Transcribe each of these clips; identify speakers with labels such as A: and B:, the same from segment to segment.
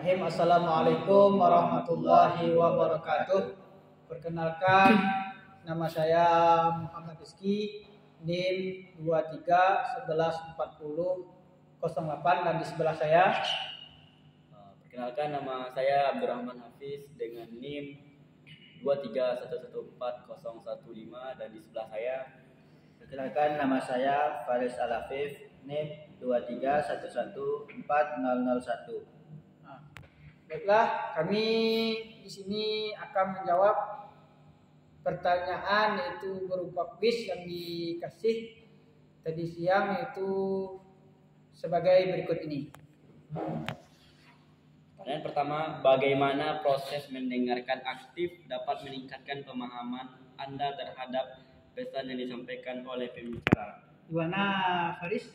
A: Bismillahirrahmanirrahim. Assalamualaikum warahmatullahi wabarakatuh. Perkenalkan, nama saya Muhammad Rizky, NIM 23114008, dan di sebelah saya.
B: Perkenalkan, nama saya Abdurrahman Hafiz dengan NIM 23114015, dan di sebelah saya.
C: Perkenalkan, nama saya Faris Al-Afif, NIM 23114001.
A: Baiklah, kami di sini akan menjawab pertanyaan yaitu berupa kuis yang dikasih tadi siang, yaitu sebagai berikut ini.
B: Pertanyaan pertama, bagaimana proses mendengarkan aktif dapat meningkatkan pemahaman Anda terhadap pesan yang disampaikan oleh pembicara?
A: Gimana, Faris?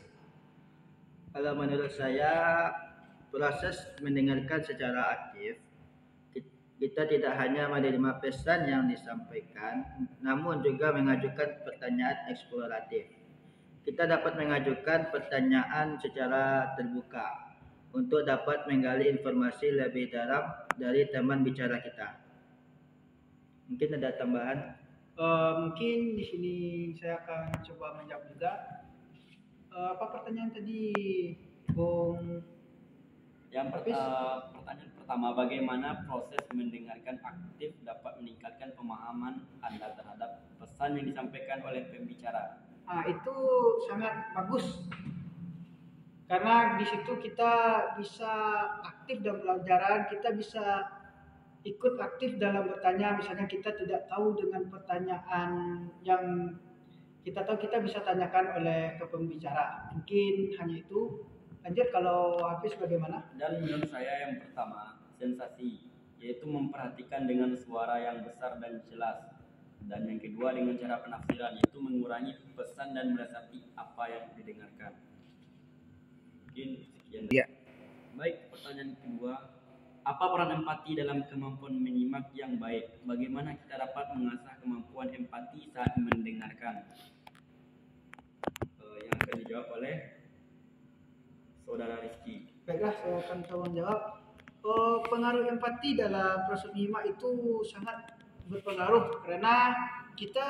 C: Kalau menurut saya, proses mendengarkan secara aktif, kita tidak hanya menerima pesan yang disampaikan, namun juga mengajukan pertanyaan eksploratif. Kita dapat mengajukan pertanyaan secara terbuka untuk dapat menggali informasi lebih dalam dari teman bicara kita. Mungkin ada tambahan?
A: Mungkin di sini saya akan coba menjawab juga. Apa pertanyaan tadi, Bung?
B: Pertanyaan pertama, bagaimana proses mendengarkan aktif dapat meningkatkan pemahaman Anda terhadap pesan yang disampaikan oleh pembicara?
A: Itu sangat bagus, karena di situ kita bisa aktif dalam pelajaran, kita bisa ikut aktif dalam bertanya. Misalnya kita tidak tahu dengan pertanyaan yang kita tahu, kita bisa tanyakan oleh ke pembicara. Mungkin hanya itu. Lanjut, kalau Hafiz bagaimana?
B: Dan menurut saya yang pertama, sensasi, yaitu memperhatikan dengan suara yang besar dan jelas. Dan yang kedua dengan cara penafsiran, yaitu mengurangi pesan dan meresapi apa yang didengarkan. Mungkin sekian.
A: Ya.
B: Baik, pertanyaan kedua, apa peran empati dalam kemampuan menyimak yang baik? Bagaimana kita dapat mengasah kemampuan empati saat mendengarkan? Yang akan dijawab oleh Saudara Rizky.
A: Baiklah, saya akan coba menjawab. Pengaruh empati dalam proses menyimak itu sangat berpengaruh, karena kita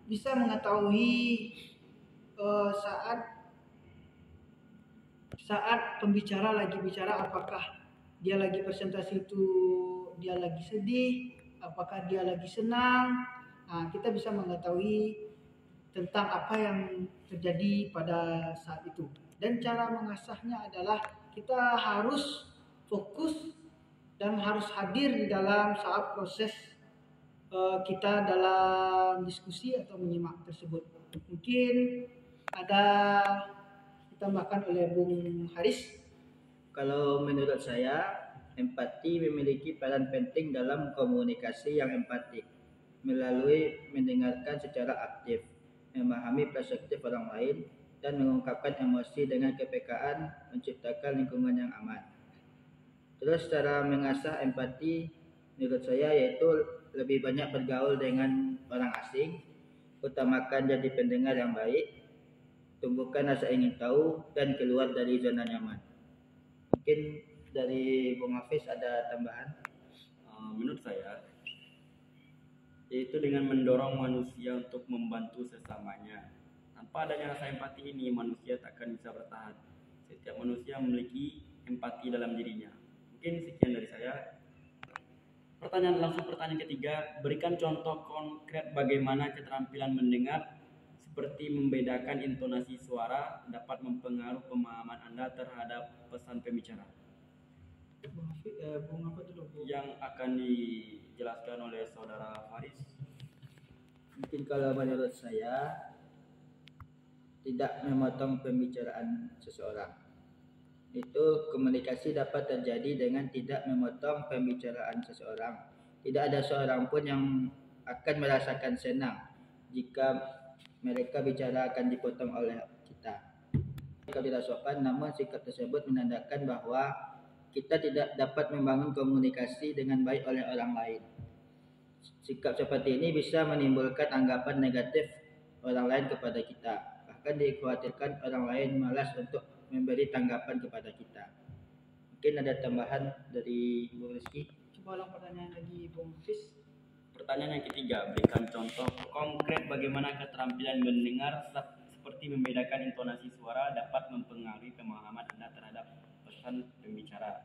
A: bisa mengetahui saat pembicara lagi bicara, apakah dia lagi presentasi itu dia lagi sedih, apakah dia lagi senang. Kita bisa mengetahui tentang apa yang terjadi pada saat itu. Dan cara mengasahnya adalah kita harus fokus dan harus hadir di dalam saat proses kita dalam diskusi atau menyimak tersebut. Mungkin ada ditambahkan oleh Bung Haris.
C: Kalau menurut saya, empati memiliki peran penting dalam komunikasi yang empatik melalui mendengarkan secara aktif, memahami perspektif orang lain, dan mengungkapkan emosi dengan kepekaan, menciptakan lingkungan yang aman. Terus cara mengasah empati menurut saya yaitu lebih banyak bergaul dengan orang asing, utamakan jadi pendengar yang baik, tumbuhkan rasa ingin tahu, dan keluar dari zona nyaman. Mungkin dari Bung Hafiz ada tambahan?
B: Menurut saya, yaitu dengan mendorong manusia untuk membantu sesamanya. Tanpa adanya rasa empati ini, manusia takkan bisa bertahan. Setiap manusia memiliki empati dalam dirinya. Mungkin sekian dari saya. Pertanyaan ketiga, berikan contoh konkret bagaimana keterampilan mendengar seperti membedakan intonasi suara dapat mempengaruhi pemahaman Anda terhadap pesan pembicara. Yang akan dijelaskan oleh Saudara Faris.
C: Mungkin kalau menurut saya, tidak memotong pembicaraan seseorang. Itu komunikasi dapat terjadi dengan tidak memotong pembicaraan seseorang. Tidak ada seorang pun yang akan merasakan senang jika mereka bicara akan dipotong oleh kita. Jika tidak sopan, namun sikap tersebut menandakan bahwa kita tidak dapat membangun komunikasi dengan baik oleh orang lain. Sikap seperti ini bisa menimbulkan anggapan negatif orang lain kepada kita. Bahkan dikhawatirkan orang lain malas untuk memberi tanggapan kepada kita. Mungkin ada tambahan dari Bung Rizky.
A: Coba ulang pertanyaan lagi Bung Hafiz.
B: Pertanyaan yang ketiga, berikan contoh konkret bagaimana keterampilan mendengar seperti membedakan intonasi suara dapat mempengaruhi pemahaman Anda terhadap pesan pembicara.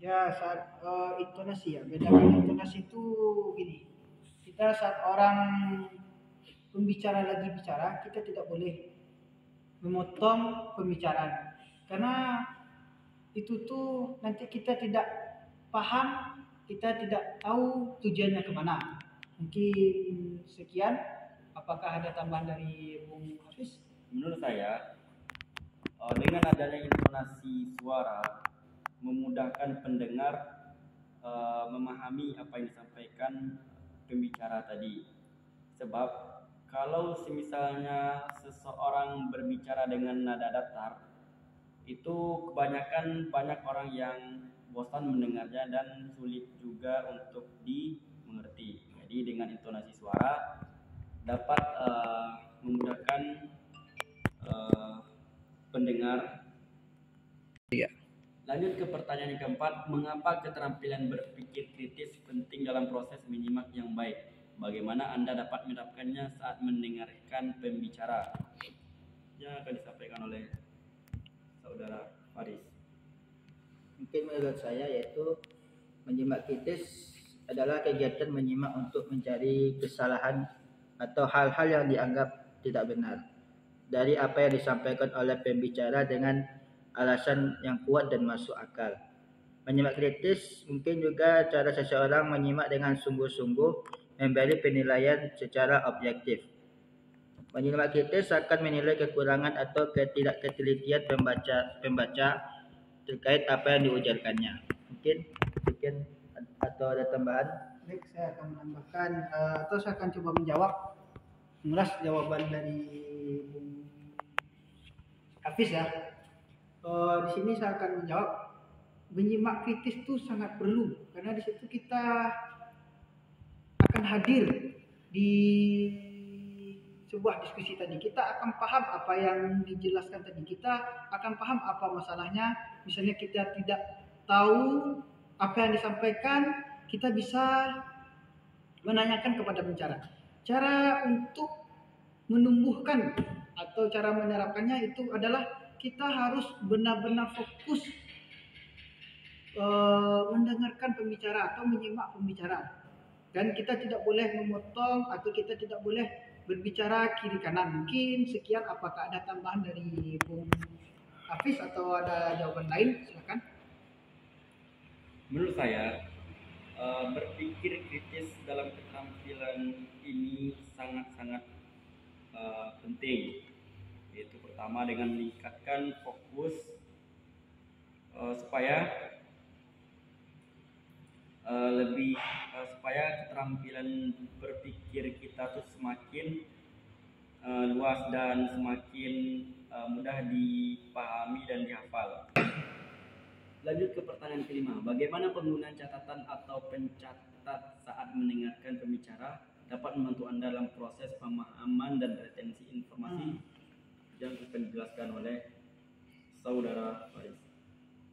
A: Ya, saat intonasi ya, bedakan intonasi itu gini. Kita saat orang pembicara lagi bicara, kita tidak boleh memotong pembicaraan. Karena itu tuh nanti kita tidak paham, kita tidak tahu tujuannya kemana. Mungkin sekian. Apakah ada tambahan dari Bung Hafiz?
B: Menurut saya, dengan adanya intonasi suara memudahkan pendengar memahami apa yang disampaikan pembicara tadi. Sebab kalau misalnya seseorang berbicara dengan nada datar, itu kebanyakan banyak orang yang bosan mendengarnya dan sulit juga untuk dimengerti. Jadi dengan intonasi suara dapat memudahkan pendengar. Lanjut ke pertanyaan yang keempat, mengapa keterampilan berpikir kritis penting dalam proses menyimak yang baik? Bagaimana Anda dapat menerapkannya saat mendengarkan pembicara? Yang akan disampaikan oleh saudara Faris.
C: Mungkin menurut saya yaitu menyimak kritis adalah kegiatan menyimak untuk mencari kesalahan atau hal-hal yang dianggap tidak benar dari apa yang disampaikan oleh pembicara dengan alasan yang kuat dan masuk akal. Menyimak kritis mungkin juga cara seseorang menyimak dengan sungguh-sungguh memberi penilaian secara objektif. Menyimak kritis akan menilai kekurangan atau ketidaktelitian pembaca terkait apa yang diujarkannya. Mungkin atau ada tambahan?
A: Baik, saya akan menambahkan atau saya akan coba menjawab, mengulas jawaban dari Bung Hafiz ya. Di sini saya akan menjawab, menyimak kritis itu sangat perlu karena di situ kita akan hadir di sebuah diskusi tadi. Kita akan paham apa yang dijelaskan tadi. Kita akan paham apa masalahnya. Misalnya kita tidak tahu apa yang disampaikan, kita bisa menanyakan kepada pembicara. Cara untuk menumbuhkan atau cara menerapkannya itu adalah kita harus benar-benar fokus mendengarkan pembicara atau menyimak pembicara. Dan kita tidak boleh memotong atau kita tidak boleh berbicara kiri kanan. Mungkin sekian, apakah ada tambahan dari Bung Hafiz atau ada jawaban lain? Silakan.
B: Menurut saya, berpikir kritis dalam keterampilan ini sangat-sangat penting. Yaitu pertama dengan meningkatkan fokus supaya supaya keterampilan berpikir kita tuh semakin luas dan semakin mudah dipahami dan dihafal. Lanjut ke pertanyaan kelima, bagaimana penggunaan catatan atau pencatat saat mendengarkan pembicara dapat membantu Anda dalam proses pemahaman dan retensi informasi yang akan dijelaskan oleh saudara Faris.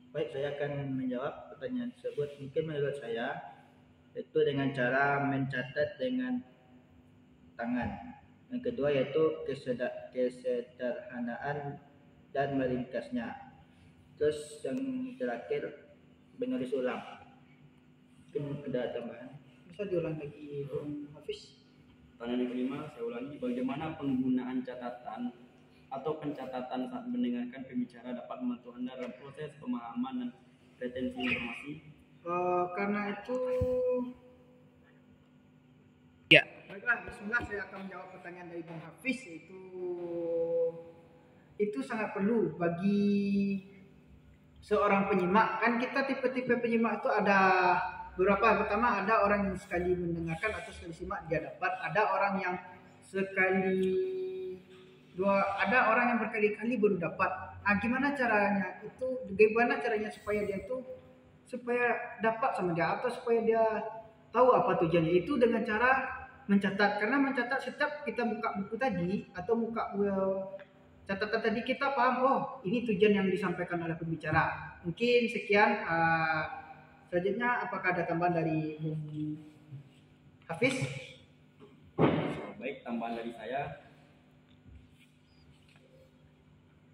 C: Baik, saya akan menjawab pertanyaan tersebut. Mungkin menurut saya itu dengan cara mencatat dengan tangan. Yang kedua yaitu kesederhanaan dan meringkasnya. Terus yang terakhir menulis ulang. Mungkin ada tambahan.
A: Bisa diulang lagi Bung Hafiz?
B: Pertanyaan yang kelima, saya ulangi, bagaimana penggunaan catatan atau pencatatan saat mendengarkan pembicara dapat membantu Anda dalam proses pemahaman dan retensi informasi?
A: Karena itu
C: Ya.
A: baiklah, bismillah, saya akan menjawab pertanyaan dari Bung Hafiz. Itu sangat perlu bagi seorang penyimak. Kan kita tipe-tipe penyimak itu ada beberapa. Pertama, ada orang yang sekali mendengarkan atau sekali simak dia dapat. Ada orang yang ada orang yang berkali-kali baru dapat. Nah, gimana caranya supaya dia tuh dapat sama dia atau supaya dia tahu apa tujuannya? Itu dengan cara mencatat. Karena mencatat, setiap kita buka buku tadi atau buka catatan tadi kita paham, oh ini tujuan yang disampaikan oleh pembicara. Mungkin sekian. Selanjutnya apakah ada tambahan dari Bung Hafiz?
B: Baik, tambahan dari saya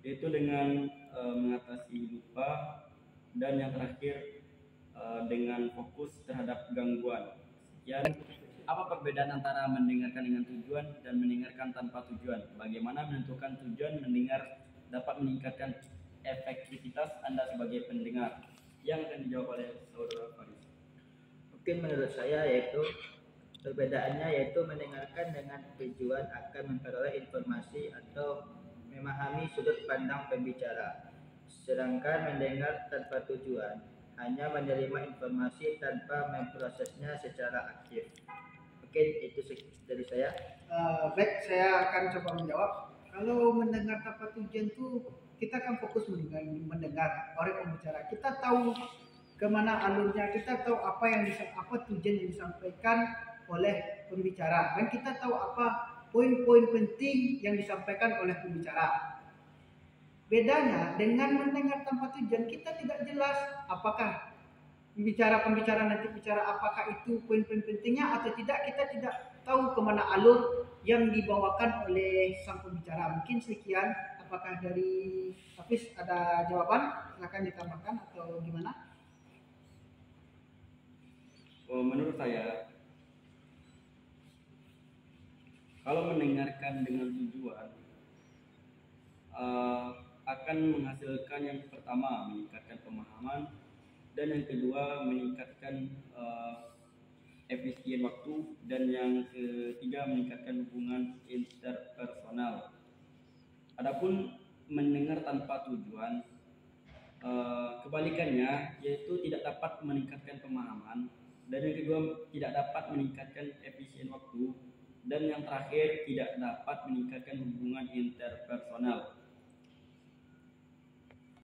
B: yaitu dengan mengatasi lupa, dan yang terakhir dengan fokus terhadap gangguan. Sekian. Apa perbedaan antara mendengarkan dengan tujuan dan mendengarkan tanpa tujuan? Bagaimana menentukan tujuan mendengar dapat meningkatkan efektivitas Anda sebagai pendengar? Yang akan dijawab oleh Saudara Faris.
C: Mungkin menurut saya yaitu perbedaannya yaitu mendengarkan dengan tujuan akan memperoleh informasi atau memahami sudut pandang pembicara, sedangkan mendengar tanpa tujuan hanya menerima informasi tanpa memprosesnya secara aktif. Mungkin itu dari saya.
A: Baik, saya akan coba menjawab. Kalau mendengar tanpa tujuan tuh kita akan fokus mendengar orang pembicara. Kita tahu kemana alurnya, kita tahu apa tujuan yang disampaikan oleh pembicara, dan kita tahu apa poin-poin penting yang disampaikan oleh pembicara. Bedanya dengan mendengar tanpa tujuan, kita tidak jelas apakah pembicara nanti bicara apakah itu poin-poin pentingnya atau tidak. Kita tidak tahu kemana alur yang dibawakan oleh sang pembicara. Mungkin sekian. Apakah dari Hafiz ada jawaban? Silakan ditambahkan atau gimana?
B: Menurut saya, kalau mendengarkan dengan tujuan akan menghasilkan yang pertama meningkatkan pemahaman, dan yang kedua meningkatkan efisien waktu, dan yang ketiga meningkatkan hubungan interpersonal. Adapun mendengar tanpa tujuan, kebalikannya, yaitu tidak dapat meningkatkan pemahaman, dan yang kedua tidak dapat meningkatkan efisien waktu, dan yang terakhir tidak dapat meningkatkan hubungan interpersonal.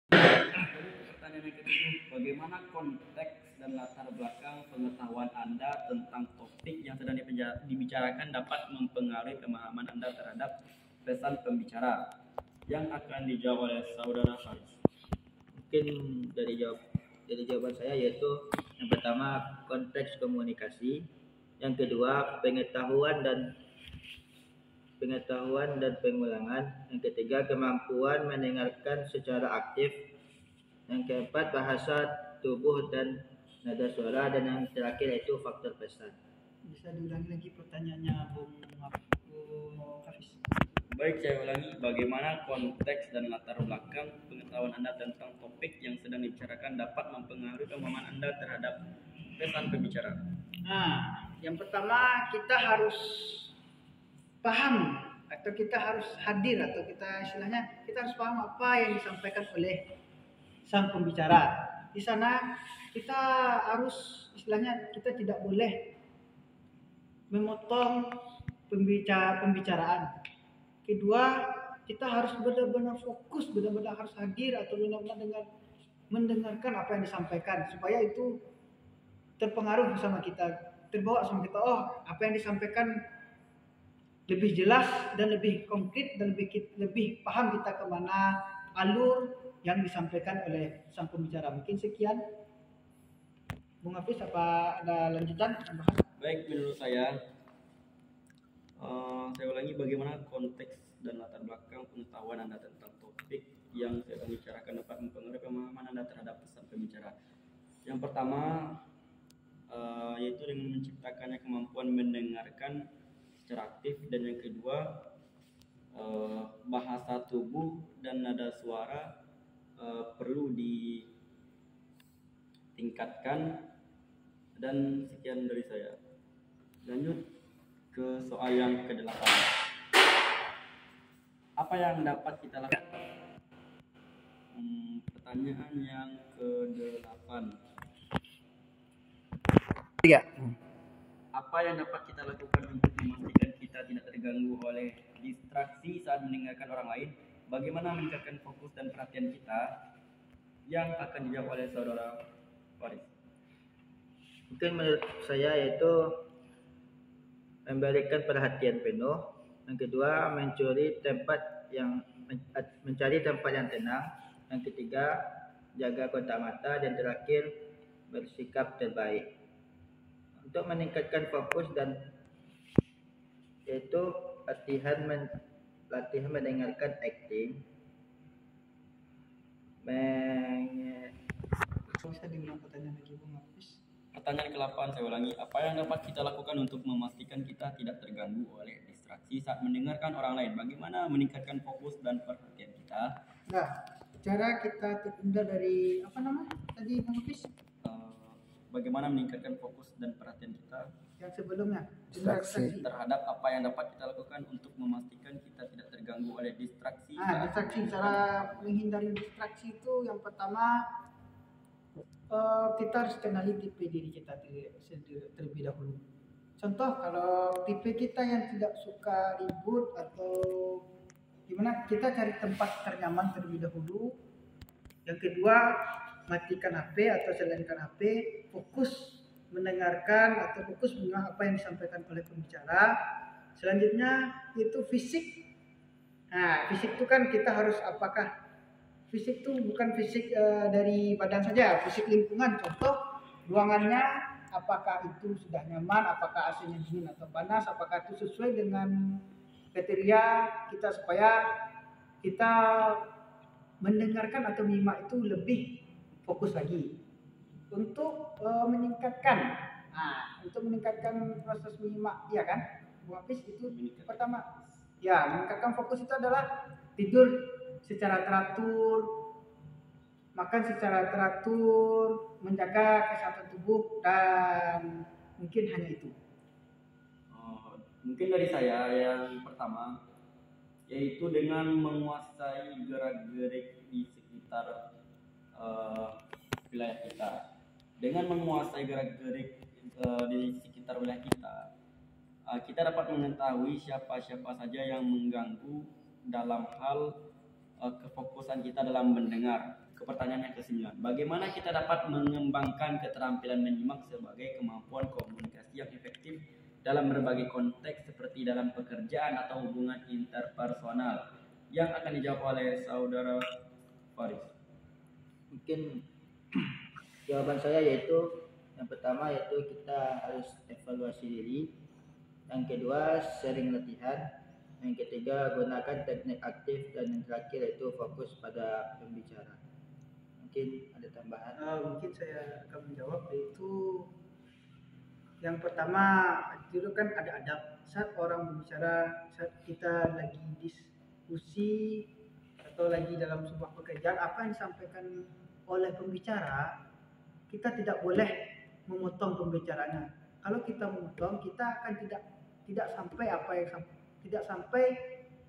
B: Pertanyaan yang ketujuh, bagaimana konteks dan latar belakang pengetahuan Anda tentang topik yang sedang dibicarakan dapat mempengaruhi pemahaman Anda terhadap pesan pembicara? Yang akan dijawab oleh Saudara Faris.
C: Mungkin dari jawaban saya yaitu yang pertama konteks komunikasi, yang kedua pengetahuan dan pengulangan, yang ketiga kemampuan mendengarkan secara aktif, yang keempat bahasa tubuh dan nada suara, dan yang terakhir yaitu faktor pesan.
A: Bisa diulangi lagi pertanyaannya, Bung Hafiz?
B: Baik, saya ulangi. Bagaimana konteks dan latar belakang pengetahuan Anda tentang topik yang sedang dibicarakan dapat mempengaruhi pemahaman Anda terhadap pesan pembicara?
A: Nah, yang pertama kita harus paham, atau kita harus hadir, atau kita istilahnya kita harus paham apa yang disampaikan oleh sang pembicara. Di sana kita harus istilahnya kita tidak boleh memotong pembicaraan. Kedua, kita harus benar-benar fokus, benar-benar harus hadir atau benar-benar mendengarkan apa yang disampaikan, supaya itu terpengaruh sama kita, terbawa sama kita. Oh, apa yang disampaikan lebih jelas dan lebih konkret dan lebih paham kita kemana alur yang disampaikan oleh sang pembicara. Mungkin sekian. Bung Hafiz, apa ada lanjutan?
B: Baik, menurut saya ulangi, bagaimana konteks dan latar belakang pengetahuan Anda tentang topik yang saya bicarakan dapat mempengaruhi pemahaman Anda terhadap pesan pembicara. Yang pertama yaitu dengan menciptakannya kemampuan mendengarkan secara aktif, dan yang kedua bahasa tubuh dan nada suara perlu ditingkatkan. Dan sekian dari saya. Lanjut ke soal yang ke-8. Apa yang dapat kita lakukan? Pertanyaan yang ke-8. Apa yang dapat kita lakukan untuk memastikan kita tidak terganggu oleh distraksi saat mendengarkan orang lain? Bagaimana meningkatkan fokus dan perhatian kita? Yang akan dijawab oleh Saudara Faris.
C: Mungkin menurut saya yaitu memberikan perhatian penuh, yang kedua mencuri tempat mencari tempat yang tenang. Yang ketiga, jaga kontak mata, dan terakhir bersikap terbaik. Untuk meningkatkan fokus dan yaitu latihan mendengarkan acting,
A: Bisa diulang pertanyaan lagi Bung Hafiz?
B: Pertanyaan ke-8 saya ulangi. Apa yang dapat kita lakukan untuk memastikan kita tidak terganggu oleh distraksi saat mendengarkan orang lain? Bagaimana meningkatkan fokus dan perhatian kita?
A: Nah, cara kita terhindar dari apa namanya tadi Bung Hafiz?
B: Bagaimana meningkatkan fokus dan perhatian kita
A: Yang sebelumnya
C: Distraksi.
B: terhadap apa yang dapat kita lakukan untuk memastikan kita tidak terganggu oleh distraksi.
A: Distraksi, cara menghindari distraksi itu yang pertama kita harus kenali tipe diri kita terlebih dahulu. Contoh, kalau tipe kita yang tidak suka ribut atau gimana, kita cari tempat ternyaman terlebih dahulu. Yang kedua, matikan HP atau silentkan HP, fokus mendengarkan atau fokus mendengar apa yang disampaikan oleh pembicara. Selanjutnya itu fisik. Nah, fisik itu kan kita harus apakah fisik itu bukan fisik dari badan saja, fisik lingkungan. Contoh, ruangannya apakah itu sudah nyaman, apakah AC-nya dingin atau panas, apakah itu sesuai dengan kriteria kita supaya kita mendengarkan atau menyimak itu lebih fokus lagi. Untuk meningkatkan proses menyimak, ya kan, Bung Hafiz, itu pertama. Ya, meningkatkan fokus itu adalah tidur secara teratur, makan secara teratur, menjaga kesehatan tubuh, dan mungkin hanya itu.
B: Mungkin dari saya yang pertama, yaitu dengan menguasai gerak-gerik di sekitar wilayah kita. Dengan menguasai gerak-gerik di sekitar wilayah kita, kita dapat mengetahui siapa-siapa saja yang mengganggu dalam hal kefokusan kita dalam mendengar. Ke pertanyaan yang ke-9, bagaimana kita dapat mengembangkan keterampilan menyimak sebagai kemampuan komunikasi yang efektif dalam berbagai konteks seperti dalam pekerjaan atau hubungan interpersonal? Yang akan dijawab oleh saudara Faris.
C: Mungkin jawaban saya yaitu yang pertama yaitu kita harus evaluasi diri. Yang kedua, sering latihan. Yang ketiga, gunakan teknik aktif, dan yang terakhir yaitu fokus pada pembicara. Mungkin ada tambahan.
A: Mungkin saya akan menjawab, yaitu yang pertama, itu kan ada adab saat orang berbicara, saat kita lagi diskusi atau lagi dalam sebuah pekerjaan, apa yang disampaikan oleh pembicara, kita tidak boleh memotong pembicaranya. Kalau kita memotong, kita akan tidak sampai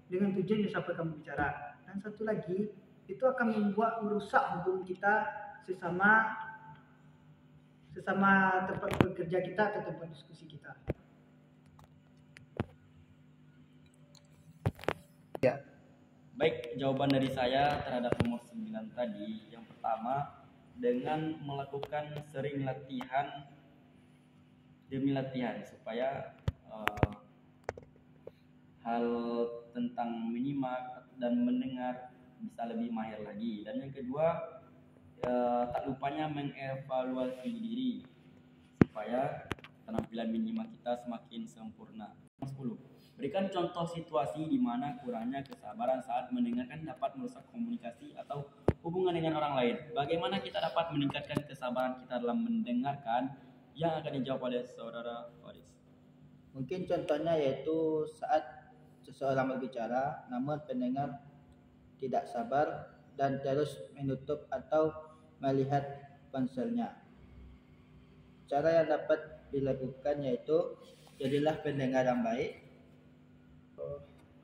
A: dengan tujuan yang disampaikan pembicara. Dan satu lagi, itu akan merusak hubungan kita sesama tempat bekerja kita atau tempat diskusi kita.
C: Ya.
B: Baik, jawaban dari saya terhadap nomor 9 tadi. Yang pertama, dengan melakukan sering latihan demi latihan supaya hal tentang menyimak dan mendengar bisa lebih mahir lagi. Dan yang kedua, tak lupanya mengevaluasi diri supaya penampilan menyimak kita semakin sempurna. 10. Berikan contoh situasi di mana kurangnya kesabaran saat mendengarkan dapat merusak komunikasi atau hubungan dengan orang lain. Bagaimana kita dapat meningkatkan kesabaran kita dalam mendengarkan? Yang akan dijawab oleh saudara Faris.
C: Mungkin contohnya yaitu saat seseorang berbicara namun pendengar tidak sabar dan terus menutup atau melihat ponselnya. Cara yang dapat dilakukan yaitu jadilah pendengar yang baik.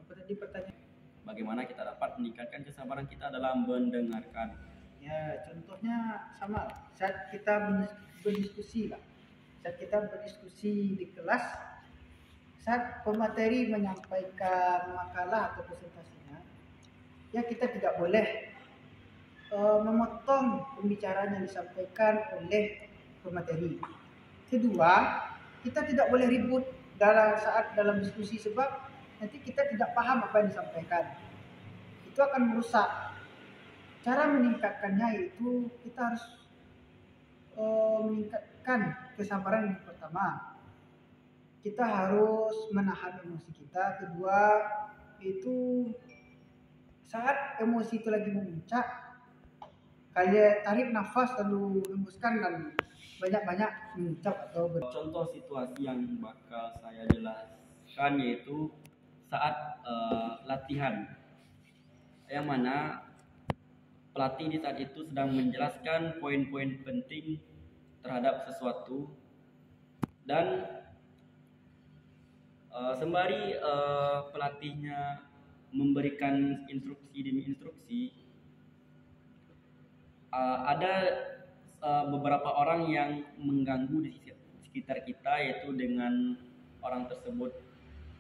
A: Apa tadi pertanyaan?
B: Bagaimana kita dapat meningkatkan kesabaran kita dalam mendengarkan?
A: Ya, contohnya sama saat kita berdiskusi lah. Saat kita berdiskusi di kelas, saat pemateri menyampaikan makalah atau presentasinya, ya kita tidak boleh memotong pembicaraan yang disampaikan oleh pemateri. Kedua, kita tidak boleh ribut dalam diskusi sebab nanti kita tidak paham apa yang disampaikan. itu akan merusak. Cara meningkatkannya yaitu kita harus meningkatkan kesabaran. Yang pertama, kita harus menahan emosi kita. Kedua, itu saat emosi itu lagi memuncak, kalian tarik nafas lalu hembuskan dan banyak-banyak mengucap atau
B: Contoh situasi yang bakal saya jelaskan yaitu saat latihan, yang mana pelatih di saat itu sedang menjelaskan poin-poin penting terhadap sesuatu, dan sembari pelatihnya memberikan instruksi demi instruksi, ada beberapa orang yang mengganggu di sekitar kita, yaitu dengan orang tersebut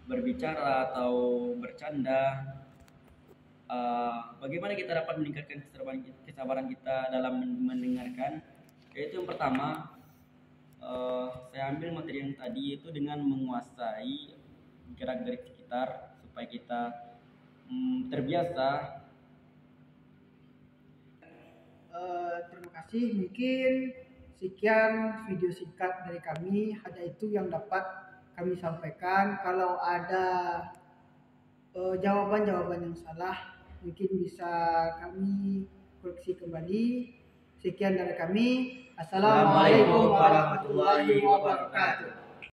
B: berbicara atau bercanda. Bagaimana kita dapat meningkatkan kesabaran kita dalam mendengarkan? Yaitu yang pertama, saya ambil materi yang tadi, yaitu dengan menguasai gerak-gerik sekitar supaya kita terbiasa.
A: Terima kasih. Mungkin sekian video singkat dari kami. Hanya itu yang dapat kami sampaikan. Kalau ada jawaban-jawaban yang salah, mungkin bisa kami koreksi kembali. Sekian dari kami. Assalamualaikum warahmatullahi wabarakatuh.